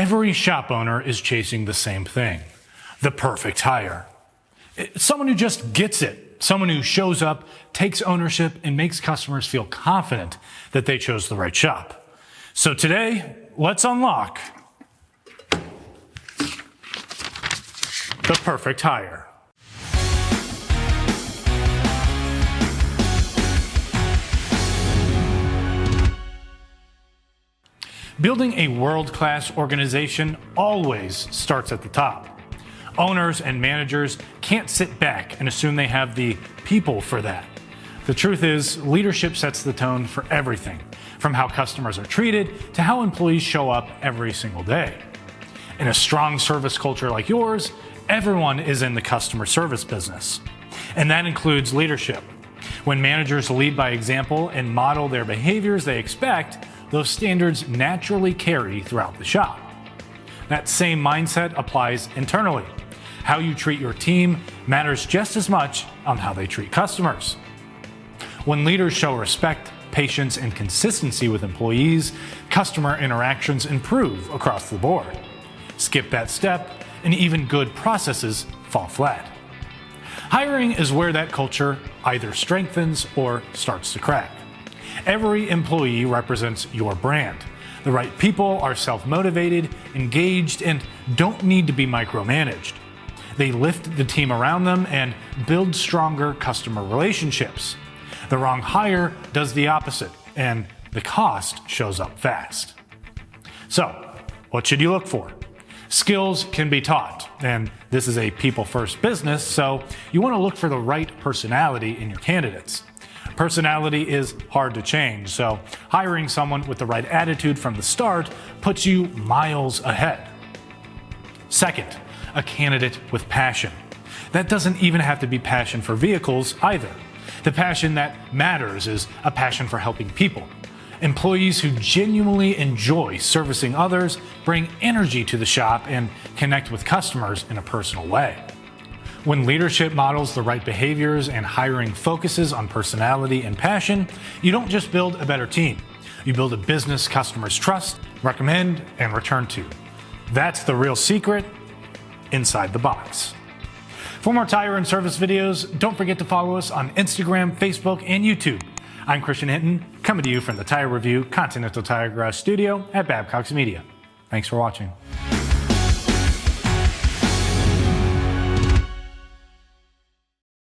Every shop owner is chasing the same thing, the perfect hire. Someone who just gets it, someone who shows up, takes ownership, and makes customers feel confident that they chose the right shop. So today, let's unlock the perfect hire. Building a world-class organization always starts at the top. Owners and managers can't sit back and assume they have the people for that. The truth is, leadership sets the tone for everything, from how customers are treated to how employees show up every single day. In a strong service culture like yours, everyone is in the customer service business. And that includes leadership. When managers lead by example and model their behaviors they expect, those standards naturally carry throughout the shop. That same mindset applies internally. How you treat your team matters just as much on how they treat customers. When leaders show respect, patience, and consistency with employees, customer interactions improve across the board. Skip that step, and even good processes fall flat. Hiring is where that culture either strengthens or starts to crack. Every employee represents your brand. The right people are self-motivated, engaged, and don't need to be micromanaged. They lift the team around them and build stronger customer relationships. The wrong hire does the opposite, and the cost shows up fast. So, what should you look for? Skills can be taught, and this is a people-first business, so you want to look for the right personality in your candidates. Personality is hard to change, so hiring someone with the right attitude from the start puts you miles ahead. Second, a candidate with passion. That doesn't even have to be passion for vehicles either. The passion that matters is a passion for helping people. Employees who genuinely enjoy servicing others bring energy to the shop and connect with customers in a personal way. When leadership models the right behaviors and hiring focuses on personality and passion, you don't just build a better team. You build a business customers trust, recommend, and return to. That's the real secret inside the box. For more tire and service videos, don't forget to follow us on Instagram, Facebook, and YouTube. I'm Christian Hinton, coming to you from the Tire Review Continental Tire Garage studio at Babcox Media. Thanks for watching.